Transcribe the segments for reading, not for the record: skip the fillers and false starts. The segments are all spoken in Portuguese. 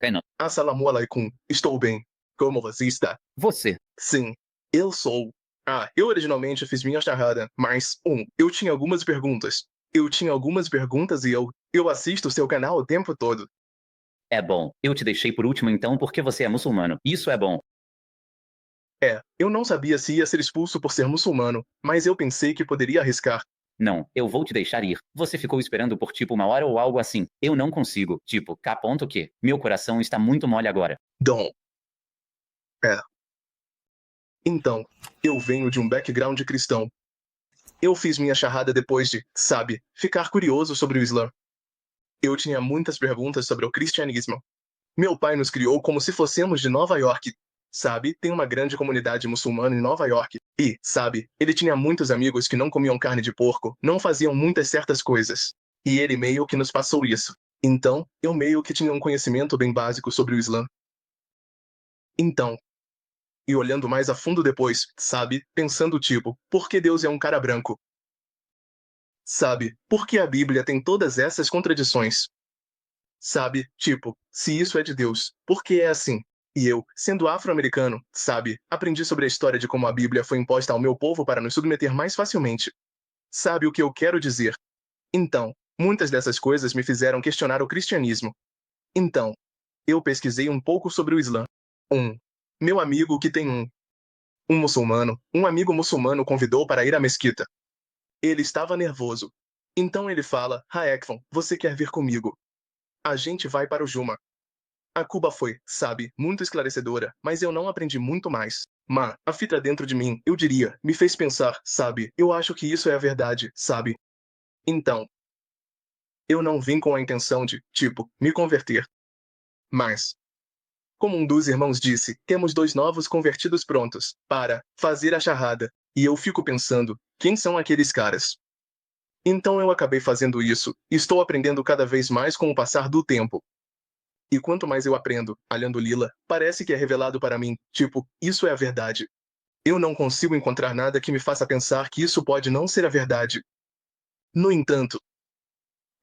Renan, Assalamu alaikum. Estou bem. Como você está? você. Sim, eu sou. Eu originalmente fiz minha charrada, mas, eu tinha algumas perguntas. Eu tinha algumas perguntas e eu assisto seu canal o tempo todo. É bom. Eu te deixei por último então porque você é muçulmano. Isso é bom. Eu não sabia se ia ser expulso por ser muçulmano, mas eu pensei que poderia arriscar. Não, eu vou te deixar ir. Você ficou esperando por tipo uma hora ou algo assim. Eu não consigo. Tipo, cá ponto que. Meu coração está muito mole agora. Dom. É. Então, eu venho de um background cristão. Eu fiz minha charrada depois de, sabe, ficar curioso sobre o Islã. Eu tinha muitas perguntas sobre o cristianismo. Meu pai nos criou como se fossemos de Nova York. Sabe, tem uma grande comunidade muçulmana em Nova York. E, sabe, ele tinha muitos amigos que não comiam carne de porco, não faziam muitas certas coisas. E ele meio que nos passou isso. Então, eu meio que tinha um conhecimento bem básico sobre o Islã. Então, e olhando mais a fundo depois, sabe, pensando tipo, por que Deus é um cara branco? Sabe, por que a Bíblia tem todas essas contradições? Sabe, tipo, se isso é de Deus, por que é assim? E eu, sendo afro-americano, sabe, aprendi sobre a história de como a Bíblia foi imposta ao meu povo para nos submeter mais facilmente. Sabe o que eu quero dizer? Então, muitas dessas coisas me fizeram questionar o cristianismo. Então, eu pesquisei um pouco sobre o Islã. Um, meu amigo que tem um amigo muçulmano convidou para ir à mesquita. Ele estava nervoso. Então ele fala, Haekfon, você quer vir comigo? A gente vai para o Juma. A Cuba foi, sabe, muito esclarecedora, mas eu não aprendi muito mais. Mas, a fita dentro de mim, eu diria, me fez pensar, sabe, eu acho que isso é a verdade, sabe? Então, eu não vim com a intenção de, tipo, me converter. Mas, como um dos irmãos disse, temos dois novos convertidos prontos para fazer a charrada. E eu fico pensando, quem são aqueles caras? Então eu acabei fazendo isso, e estou aprendendo cada vez mais com o passar do tempo. E quanto mais eu aprendo, olhando Lila, parece que é revelado para mim, tipo, isso é a verdade. Eu não consigo encontrar nada que me faça pensar que isso pode não ser a verdade. No entanto,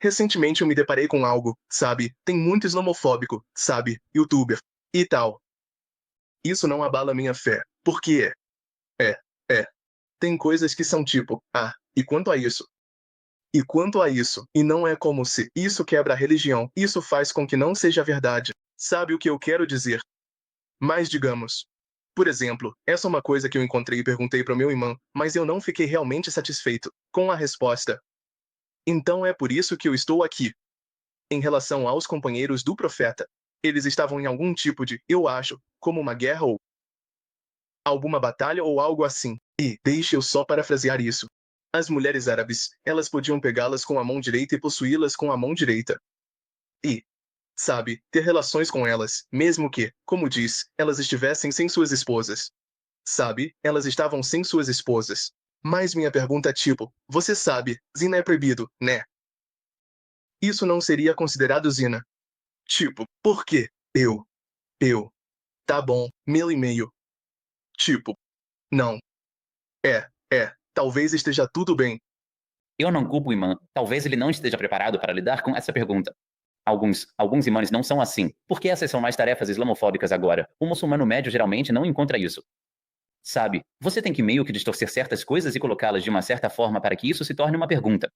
recentemente eu me deparei com algo, sabe, tem muito islamofóbico, sabe, youtuber, e tal. Isso não abala minha fé, porque é, tem coisas que são tipo, e quanto a isso? E quanto a isso, e não é como se isso quebra a religião, isso faz com que não seja verdade. Sabe o que eu quero dizer? Mas digamos, por exemplo, essa é uma coisa que eu encontrei e perguntei para o meu irmão, mas eu não fiquei realmente satisfeito com a resposta. Então é por isso que eu estou aqui. Em relação aos companheiros do profeta, eles estavam em algum tipo de, eu acho, como uma guerra ou alguma batalha ou algo assim. E, deixe eu só parafrasear isso. As mulheres árabes, elas podiam pegá-las com a mão direita e possuí-las com a mão direita. E, sabe, ter relações com elas, mesmo que, como diz, elas estivessem sem suas esposas. Sabe, elas estavam sem suas esposas. Mas minha pergunta é tipo, você sabe, zina é proibido, né? Isso não seria considerado zina. Tipo, por quê? Eu. Tá bom, meu e-mail. Tipo, não. Talvez esteja tudo bem. Eu não culpo o imã. Talvez ele não esteja preparado para lidar com essa pergunta. Alguns imãs não são assim, porque essas são mais tarefas islamofóbicas agora. O muçulmano médio geralmente não encontra isso. Sabe, você tem que meio que distorcer certas coisas e colocá-las de uma certa forma para que isso se torne uma pergunta.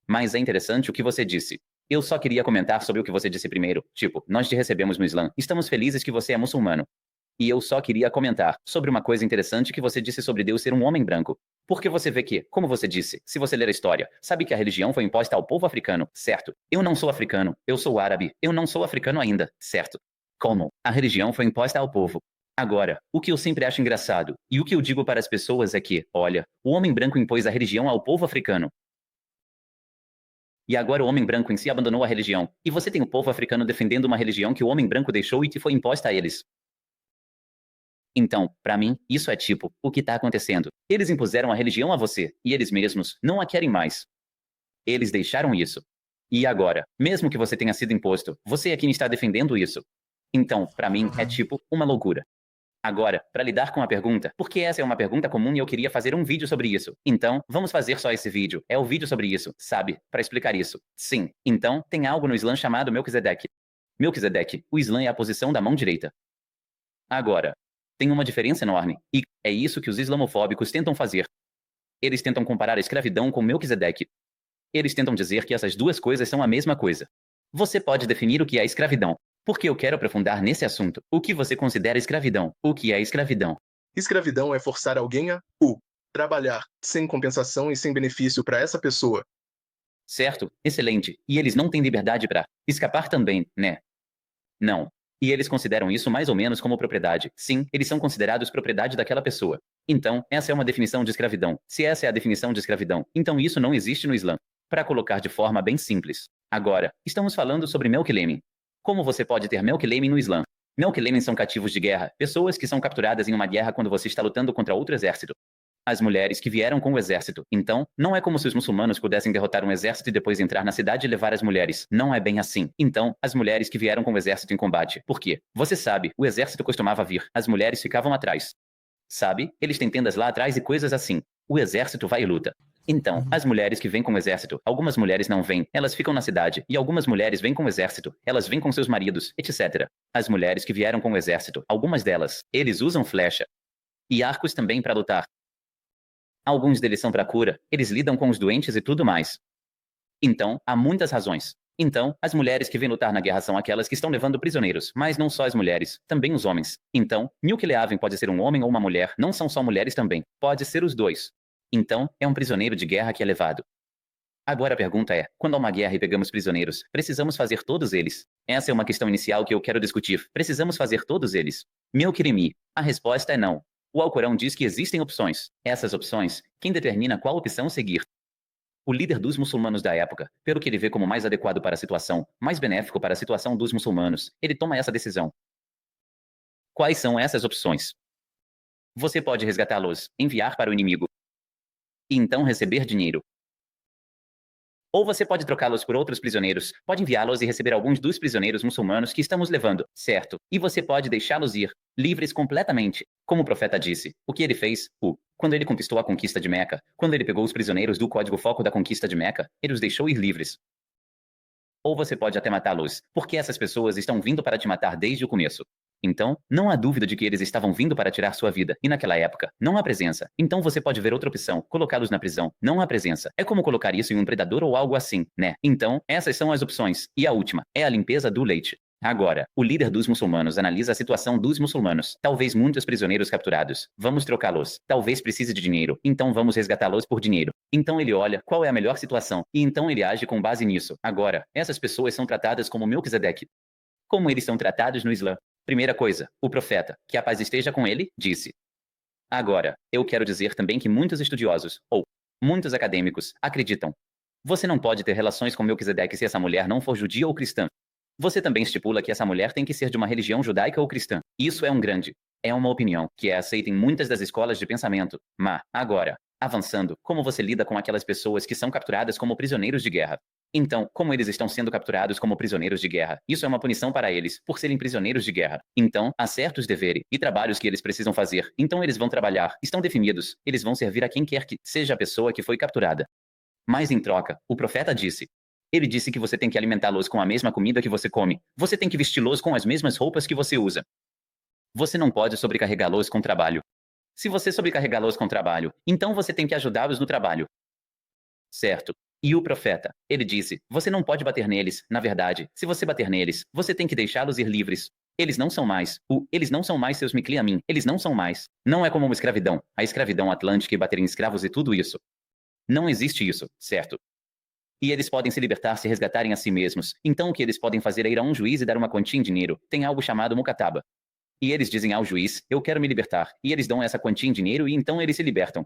Mas é interessante o que você disse. Eu só queria comentar sobre o que você disse primeiro. Tipo, nós te recebemos no Islã. Estamos felizes que você é muçulmano. E eu só queria comentar sobre uma coisa interessante que você disse sobre Deus ser um homem branco. Porque você vê que, como você disse, se você ler a história, sabe que a religião foi imposta ao povo africano, certo? Eu não sou africano, eu sou árabe, eu não sou africano ainda, certo? Como? A religião foi imposta ao povo. Agora, o que eu sempre acho engraçado, e o que eu digo para as pessoas é que, olha, o homem branco impôs a religião ao povo africano. E agora o homem branco em si abandonou a religião. E você tem o povo africano defendendo uma religião que o homem branco deixou e que foi imposta a eles. Então, para mim, isso é tipo, o que tá acontecendo? Eles impuseram a religião a você, e eles mesmos não a querem mais. Eles deixaram isso. E agora, mesmo que você tenha sido imposto, você é quem está defendendo isso. Então, para mim, é tipo, uma loucura. Agora, para lidar com a pergunta, porque essa é uma pergunta comum e eu queria fazer um vídeo sobre isso. Então, vamos fazer só esse vídeo. É o vídeo sobre isso, sabe? Para explicar isso. Sim. Então, tem algo no Islã chamado Melquisedeque. Melquisedeque, o Islã é a posição da mão direita. Agora, tem uma diferença enorme, e é isso que os islamofóbicos tentam fazer. Eles tentam comparar a escravidão com Melquisedeque. Eles tentam dizer que essas duas coisas são a mesma coisa. Você pode definir o que é escravidão, porque eu quero aprofundar nesse assunto. O que você considera escravidão? O que é escravidão? Escravidão é forçar alguém a trabalhar, sem compensação e sem benefício para essa pessoa. Certo, excelente. E eles não têm liberdade para escapar também, né? Não. E eles consideram isso mais ou menos como propriedade. Sim, eles são considerados propriedade daquela pessoa. Então, essa é uma definição de escravidão. Se essa é a definição de escravidão, então isso não existe no Islã. Para colocar de forma bem simples. Agora, estamos falando sobre Melquilemim. Como você pode ter Melquilemim no Islã? Melquilemim são cativos de guerra, pessoas que são capturadas em uma guerra quando você está lutando contra outro exército. As mulheres que vieram com o exército. Então, não é como se os muçulmanos pudessem derrotar um exército e depois entrar na cidade e levar as mulheres. Não é bem assim. Então, as mulheres que vieram com o exército em combate. Por quê? Você sabe, o exército costumava vir. As mulheres ficavam atrás. Sabe? Eles têm tendas lá atrás e coisas assim. O exército vai e luta. Então, as mulheres que vêm com o exército, algumas mulheres não vêm, elas ficam na cidade, e algumas mulheres vêm com o exército, elas vêm com seus maridos, etc. As mulheres que vieram com o exército, algumas delas, eles usam flecha e arcos também para lutar. Alguns deles são para cura, eles lidam com os doentes e tudo mais. Então, há muitas razões. Então, as mulheres que vêm lutar na guerra são aquelas que estão levando prisioneiros, mas não só as mulheres, também os homens. Então, Melquileavem pode ser um homem ou uma mulher, não são só mulheres também, pode ser os dois. Então, é um prisioneiro de guerra que é levado. Agora a pergunta é, quando há uma guerra e pegamos prisioneiros, precisamos fazer todos eles? Essa é uma questão inicial que eu quero discutir. Precisamos fazer todos eles? Melquiremi, a resposta é não. O Alcorão diz que existem opções. Essas opções, quem determina qual opção seguir? O líder dos muçulmanos da época, pelo que ele vê como mais adequado para a situação, mais benéfico para a situação dos muçulmanos, ele toma essa decisão. Quais são essas opções? Você pode resgatá-los, enviar para o inimigo, e então receber dinheiro. Ou você pode trocá-los por outros prisioneiros, pode enviá-los e receber alguns dos prisioneiros muçulmanos que estamos levando, certo? E você pode deixá-los ir, livres completamente. Como o profeta disse, o que ele fez, quando ele conquistou a conquista de Meca, quando ele pegou os prisioneiros do código foco da conquista de Meca, ele os deixou ir livres. Ou você pode até matá-los, porque essas pessoas estão vindo para te matar desde o começo. Então, não há dúvida de que eles estavam vindo para tirar sua vida, e naquela época, não há presença. Então você pode ver outra opção, colocá-los na prisão. Não há presença. É como colocar isso em um predador ou algo assim, né? Então, essas são as opções. E a última, é a limpeza do leite. Agora, o líder dos muçulmanos analisa a situação dos muçulmanos. Talvez muitos prisioneiros capturados. Vamos trocá-los. Talvez precise de dinheiro. Então vamos resgatá-los por dinheiro. Então ele olha qual é a melhor situação, e então ele age com base nisso. Agora, essas pessoas são tratadas como Melquisedeque. Como eles são tratados no Islã? Primeira coisa, o profeta, que a paz esteja com ele, disse. Agora, eu quero dizer também que muitos estudiosos, ou muitos acadêmicos, acreditam. Você não pode ter relações com Melquisedeque se essa mulher não for judia ou cristã. Você também estipula que essa mulher tem que ser de uma religião judaica ou cristã. Isso é uma opinião, que é aceita em muitas das escolas de pensamento. Mas, agora, avançando, como você lida com aquelas pessoas que são capturadas como prisioneiros de guerra? Então, como eles estão sendo capturados como prisioneiros de guerra, isso é uma punição para eles, por serem prisioneiros de guerra. Então, há certos deveres e trabalhos que eles precisam fazer. Então eles vão trabalhar, estão definidos, eles vão servir a quem quer que seja a pessoa que foi capturada. Mas em troca, o profeta disse. Ele disse que você tem que alimentá-los com a mesma comida que você come. Você tem que vesti-los com as mesmas roupas que você usa. Você não pode sobrecarregá-los com trabalho. Se você sobrecarregá-los com trabalho, então você tem que ajudá-los no trabalho. Certo. E o profeta, ele disse, você não pode bater neles, na verdade, se você bater neles, você tem que deixá-los ir livres. Eles não são mais seus Micliamim, eles não são mais. Não é como uma escravidão, a escravidão atlântica e bater em escravos e tudo isso. Não existe isso, certo? E eles podem se libertar se resgatarem a si mesmos. Então o que eles podem fazer é ir a um juiz e dar uma quantia em dinheiro. Tem algo chamado mukataba. E eles dizem ao juiz, eu quero me libertar. E eles dão essa quantia em dinheiro e então eles se libertam.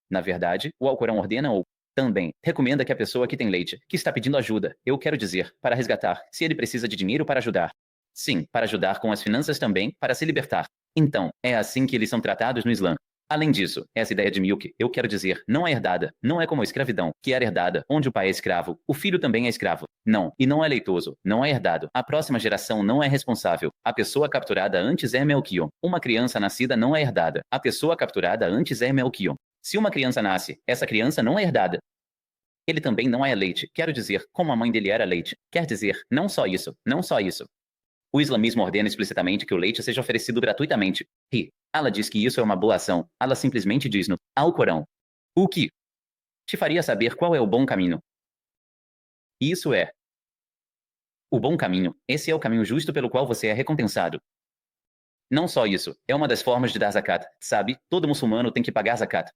Na verdade, o Alcorão ordena ou também recomenda que a pessoa que tem leite, que está pedindo ajuda, eu quero dizer, para resgatar, se ele precisa de dinheiro para ajudar. Sim, para ajudar com as finanças também, para se libertar. Então, é assim que eles são tratados no Islã. Além disso, essa ideia de milk, eu quero dizer, não é herdada, não é como a escravidão, que era herdada, onde o pai é escravo, o filho também é escravo. Não, e não é leitoso, não é herdado. A próxima geração não é responsável. A pessoa capturada antes é Melquion. Uma criança nascida não é herdada. A pessoa capturada antes é Melquion. Se uma criança nasce, essa criança não é herdada. Ele também não é leite, quero dizer, como a mãe dele era leite. Quer dizer, não só isso, não só isso. O islamismo ordena explicitamente que o leite seja oferecido gratuitamente. E Allah diz que isso é uma boa ação. Allah simplesmente diz no Alcorão. O que te faria saber qual é o bom caminho? Isso é o bom caminho. Esse é o caminho justo pelo qual você é recompensado. Não só isso, é uma das formas de dar zakat. Sabe, todo muçulmano tem que pagar zakat.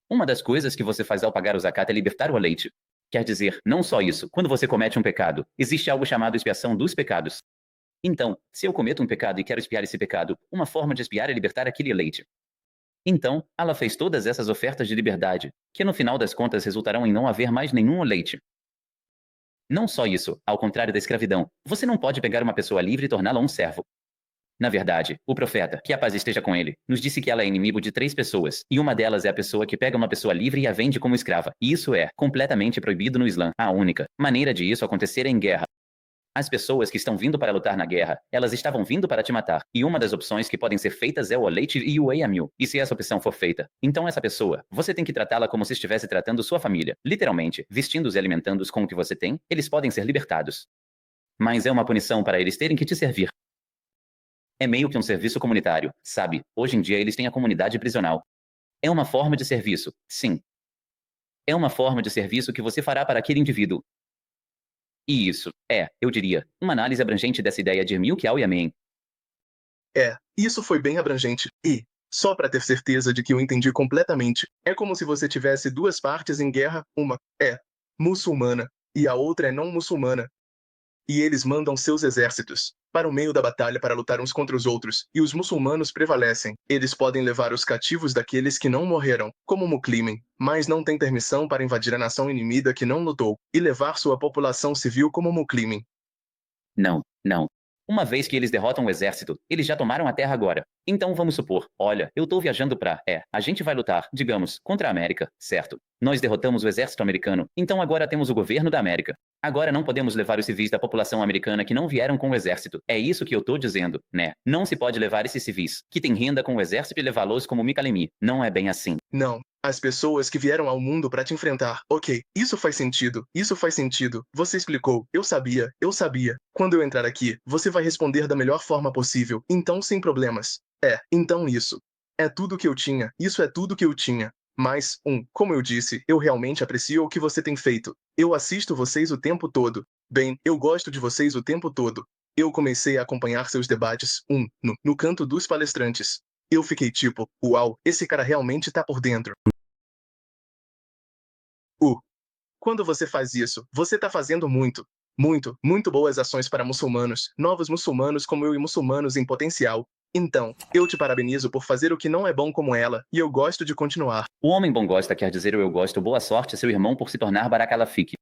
Uma das coisas que você faz ao pagar o zakat é libertar o leite. Quer dizer, não só isso, quando você comete um pecado, existe algo chamado expiação dos pecados. Então, se eu cometo um pecado e quero expiar esse pecado, uma forma de expiar é libertar aquele leite. Então, Allah fez todas essas ofertas de liberdade, que no final das contas resultarão em não haver mais nenhum leite. Não só isso, ao contrário da escravidão, você não pode pegar uma pessoa livre e torná-la um servo. Na verdade, o profeta, que a paz esteja com ele, nos disse que ela é inimigo de 3 pessoas, e uma delas é a pessoa que pega uma pessoa livre e a vende como escrava. E isso é completamente proibido no Islã. A única maneira de isso acontecer é em guerra. As pessoas que estão vindo para lutar na guerra, elas estavam vindo para te matar. E uma das opções que podem ser feitas é o leite e o whey a mil. E se essa opção for feita, então essa pessoa, você tem que tratá-la como se estivesse tratando sua família. Literalmente, vestindo-os e alimentando-os com o que você tem, eles podem ser libertados. Mas é uma punição para eles terem que te servir. É meio que um serviço comunitário, sabe? Hoje em dia eles têm a comunidade prisional. É uma forma de serviço, sim. É uma forma de serviço que você fará para aquele indivíduo. E isso é, eu diria, uma análise abrangente dessa ideia de Milk Al Yamin. Isso foi bem abrangente. E, só para ter certeza de que eu entendi completamente, é como se você tivesse 2 partes em guerra, uma é muçulmana e a outra é não muçulmana. E eles mandam seus exércitos para o meio da batalha para lutar uns contra os outros, e os muçulmanos prevalecem. Eles podem levar os cativos daqueles que não morreram, como Muslimin, mas não têm permissão para invadir a nação inimiga que não lutou, e levar sua população civil como Muslimin. Não, não. Uma vez que eles derrotam o exército, eles já tomaram a terra agora. Então vamos supor, olha, eu tô viajando pra, a gente vai lutar, digamos, contra a América, certo? Nós derrotamos o exército americano, então agora temos o governo da América. Agora não podemos levar os civis da população americana que não vieram com o exército. É isso que eu tô dizendo, né? Não se pode levar esses civis, que têm renda com o exército e levá-los como Mikalemi. Não é bem assim. Não. As pessoas que vieram ao mundo para te enfrentar. Ok, isso faz sentido. Isso faz sentido. Você explicou. Eu sabia. Eu sabia. Quando eu entrar aqui, você vai responder da melhor forma possível. Então, sem problemas. Então isso. É tudo que eu tinha. Isso é tudo que eu tinha. Mas, como eu disse, eu realmente aprecio o que você tem feito. Eu assisto vocês o tempo todo. Bem, eu gosto de vocês o tempo todo. Eu comecei a acompanhar seus debates, no canto dos palestrantes. Eu fiquei tipo, uau, esse cara realmente tá por dentro. Quando você faz isso, você tá fazendo muito, muito, muito boas ações para muçulmanos, novos muçulmanos como eu e muçulmanos em potencial. Então, eu te parabenizo por fazer o que não é bom como ela, e eu gosto de continuar. O homem bom gosta quer dizer o eu gosto. Boa sorte, seu irmão, por se tornar Barakalafik.